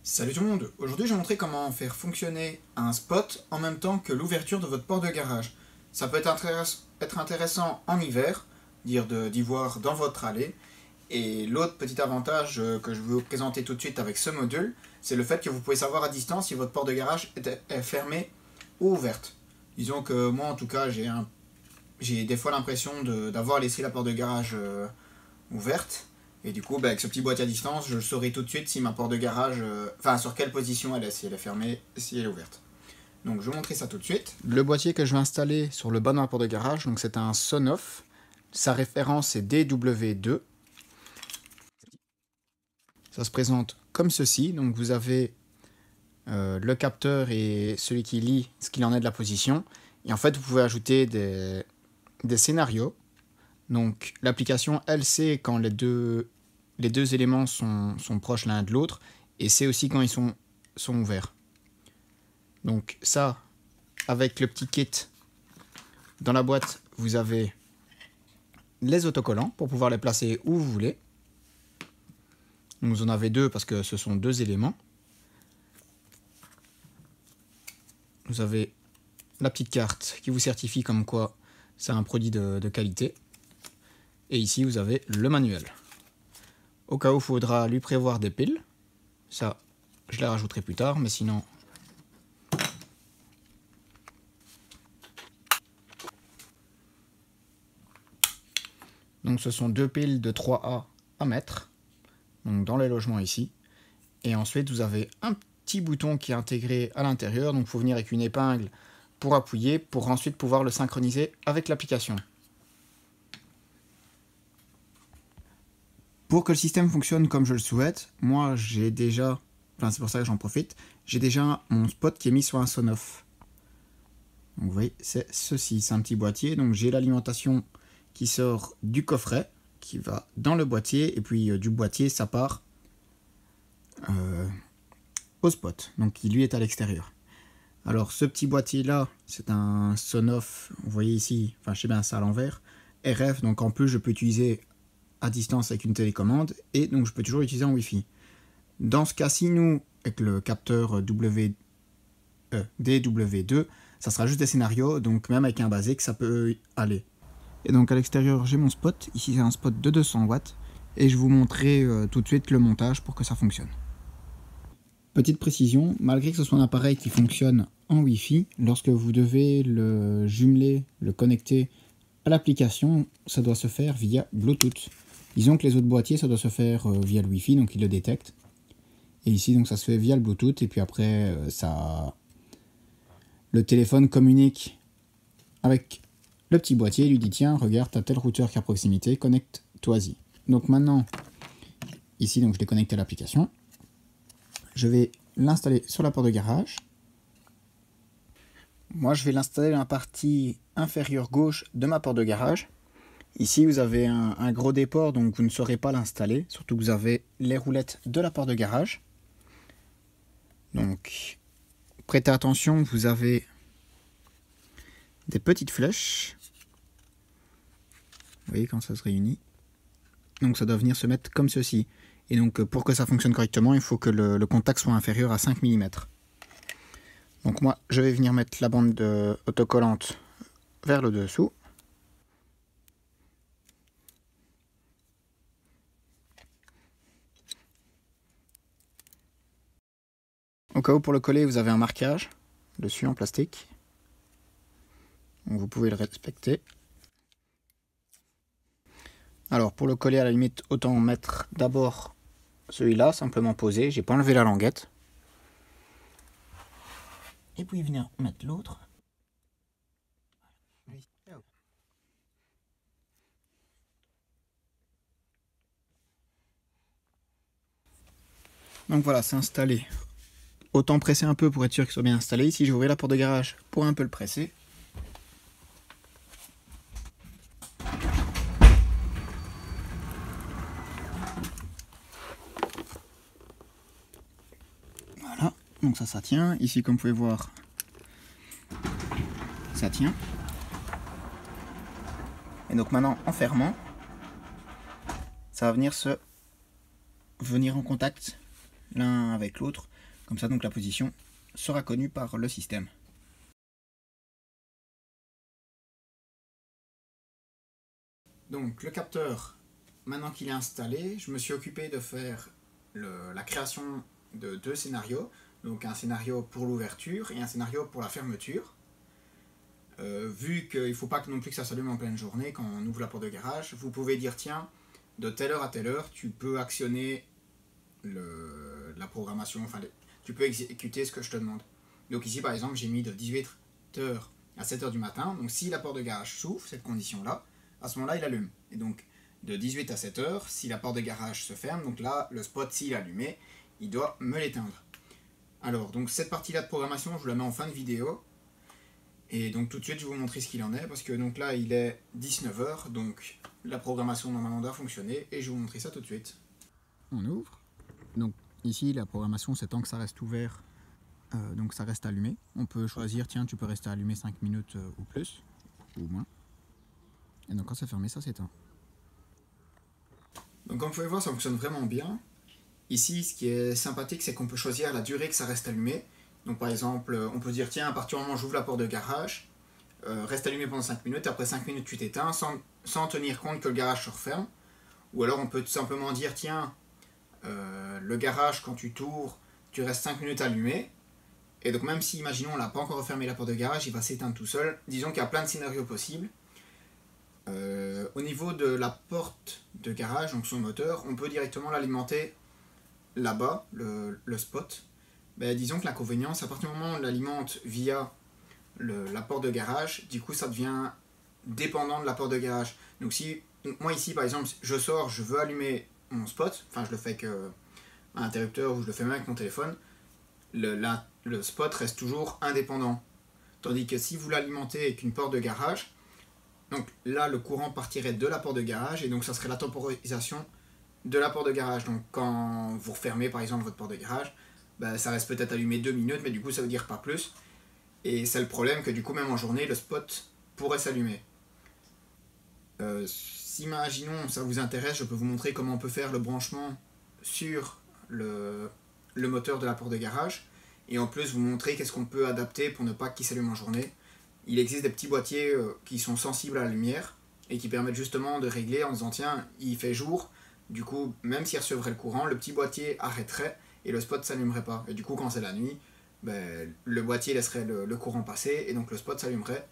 Salut tout le monde, aujourd'hui je vais montrer comment faire fonctionner un spot en même temps que l'ouverture de votre porte de garage. Ça peut être intéressant en hiver, d'y voir dans votre allée. Et l'autre petit avantage que je vais vous présenter tout de suite avec ce module, c'est le fait que vous pouvez savoir à distance si votre porte de garage est fermée ou ouverte. Disons que moi en tout cas j'ai des fois l'impression d'avoir laissé la porte de garage ouverte. Et du coup, avec ce petit boîtier à distance, je saurai tout de suite si ma porte de garage, sur quelle position elle est, si elle est fermée, si elle est ouverte. Donc je vais vous montrer ça tout de suite. Le boîtier que je vais installer sur le bas de ma porte de garage, donc c'est un Sonoff. Sa référence est DW2. Ça se présente comme ceci. Donc vous avez le capteur et celui qui lit ce qu'il en est de la position. Et en fait, vous pouvez ajouter des scénarios. Donc l'application, elle sait quand les deux éléments sont proches l'un de l'autre, et c'est aussi quand ils sont ouverts. Donc ça, avec le petit kit, dans la boîte, vous avez les autocollants pour pouvoir les placer où vous voulez. Donc vous en avez deux parce que ce sont deux éléments. Vous avez la petite carte qui vous certifie comme quoi c'est un produit de qualité. Et ici, vous avez le manuel. Au cas où il faudra lui prévoir des piles. Ça, je les rajouterai plus tard, mais sinon... Donc ce sont deux piles de 3A à mettre. Donc dans les logements ici. Et ensuite, vous avez un petit bouton qui est intégré à l'intérieur. Donc il faut venir avec une épingle pour appuyer, pour ensuite pouvoir le synchroniser avec l'application. Pour que le système fonctionne comme je le souhaite, moi j'ai déjà, c'est pour ça que j'en profite, j'ai déjà mon spot qui est mis sur un Sonoff. Donc vous voyez, c'est ceci, c'est un petit boîtier, donc j'ai l'alimentation qui sort du coffret, qui va dans le boîtier, et puis du boîtier ça part au spot, donc qui lui est à l'extérieur. Alors ce petit boîtier là, c'est un Sonoff, vous voyez ici, je sais bien ça à l'envers, RF, donc en plus je peux utiliser à distance avec une télécommande, et donc je peux toujours l'utiliser en Wi-Fi. Dans ce cas-ci, nous, avec le capteur DW2, ça sera juste des scénarios, donc même avec un basique, ça peut aller. Et donc à l'extérieur, j'ai mon spot, ici c'est un spot de 200 watts, et je vous montrerai tout de suite le montage pour que ça fonctionne. Petite précision, malgré que ce soit un appareil qui fonctionne en Wi-Fi, lorsque vous devez le jumeler, le connecter à l'application, ça doit se faire via Bluetooth. Disons que les autres boîtiers, ça doit se faire via le Wi-Fi, donc il le détecte. Et ici, donc ça se fait via le Bluetooth, et puis après, le téléphone communique avec le petit boîtier, et lui dit tiens, regarde, t'as tel routeur qui est à proximité, connecte-toi-y. Donc maintenant, ici, donc je l'ai connecté à l'application. Je vais l'installer sur la porte de garage. Moi, je vais l'installer dans la partie inférieure gauche de ma porte de garage. Ici, vous avez un gros déport, donc vous ne saurez pas l'installer. Surtout que vous avez les roulettes de la porte de garage. Donc, prêtez attention, vous avez des petites flèches. Vous voyez quand ça se réunit. Donc, ça doit venir se mettre comme ceci. Et donc, pour que ça fonctionne correctement, il faut que le contact soit inférieur à 5 mm. Donc, moi, je vais venir mettre la bande autocollante vers le dessous. Au cas où pour le coller, vous avez un marquage dessus en plastique. Donc vous pouvez le respecter. Alors pour le coller, à la limite, autant mettre d'abord celui-là, simplement posé. J'ai pas enlevé la languette. Et puis venir mettre l'autre. Donc voilà, c'est installé. Autant presser un peu pour être sûr qu'il soit bien installé. Ici, je vais ouvrir la porte de garage pour un peu le presser. Voilà, donc ça tient. Ici, comme vous pouvez voir, ça tient. Et donc maintenant, en fermant, ça va venir en contact l'un avec l'autre. Comme ça, donc la position sera connue par le système. Donc le capteur, maintenant qu'il est installé, je me suis occupé de faire la création de 2 scénarios. Donc un scénario pour l'ouverture et un scénario pour la fermeture. Vu qu'il ne faut pas non plus que ça s'allume en pleine journée quand on ouvre la porte de garage, vous pouvez dire tiens, de telle heure à telle heure, tu peux actionner la programmation, enfin tu peux exécuter ce que je te demande. Donc ici par exemple j'ai mis de 18h à 7h du matin, donc si la porte de garage s'ouvre, cette condition là, à ce moment là il allume. Et donc de 18 à 7h, si la porte de garage se ferme, donc là le spot s'il est allumé, il doit me l'éteindre. Alors donc cette partie là de programmation je vous la mets en fin de vidéo. Et donc tout de suite je vais vous montrer ce qu'il en est, parce que donc là il est 19h, donc la programmation normalement doit fonctionner, et je vais vous montrer ça tout de suite. On ouvre, donc ici la programmation c'est tant que ça reste ouvert, donc ça reste allumé. On peut choisir, tiens tu peux rester allumé 5 minutes ou plus, ou moins. Et donc quand c'est fermé ça s'éteint. Donc comme vous pouvez voir ça fonctionne vraiment bien. Ici ce qui est sympathique c'est qu'on peut choisir la durée que ça reste allumé. Donc par exemple, on peut dire tiens, à partir du moment où j'ouvre la porte de garage, reste allumé pendant 5 minutes, après 5 minutes tu t'éteins sans tenir compte que le garage se referme. Ou alors on peut tout simplement dire tiens, le garage quand tu t'ouvres, tu restes 5 minutes allumé. Et donc même si, imaginons, on n'a pas encore refermé la porte de garage, il va s'éteindre tout seul. Disons qu'il y a plein de scénarios possibles. Au niveau de la porte de garage, donc son moteur, on peut directement l'alimenter là-bas, le spot. Ben, disons que l'inconvénient, c'est à partir du moment où on l'alimente via la porte de garage, du coup ça devient dépendant de la porte de garage. Donc si moi ici par exemple je sors, je veux allumer mon spot, enfin je le fais avec un interrupteur ou je le fais même avec mon téléphone, le spot reste toujours indépendant. Tandis que si vous l'alimentez avec une porte de garage, donc là le courant partirait de la porte de garage et donc ça serait la temporisation de la porte de garage. Donc quand vous refermez par exemple votre porte de garage, bah, ça reste peut-être allumé 2 minutes, mais du coup ça veut dire pas plus. Et c'est le problème que du coup même en journée le spot pourrait s'allumer. Si imaginons ça vous intéresse, je peux vous montrer comment on peut faire le branchement sur le moteur de la porte de garage. Et en plus vous montrer qu'est-ce qu'on peut adapter pour ne pas qu'il s'allume en journée. Il existe des petits boîtiers qui sont sensibles à la lumière et qui permettent justement de régler en disant tiens il fait jour, du coup même s'il recevrait le courant, le petit boîtier arrêterait et le spot s'allumerait pas. Et du coup quand c'est la nuit, ben, le boîtier laisserait le courant passer et donc le spot s'allumerait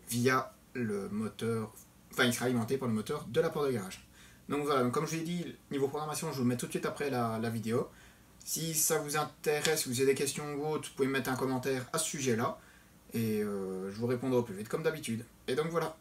via le moteur, enfin il sera alimenté par le moteur de la porte de garage. Donc voilà, donc comme je l'ai dit, niveau programmation je vous le mets tout de suite après la vidéo. Si ça vous intéresse, si vous avez des questions ou autres, vous pouvez me mettre un commentaire à ce sujet là et je vous répondrai au plus vite comme d'habitude. Et donc voilà.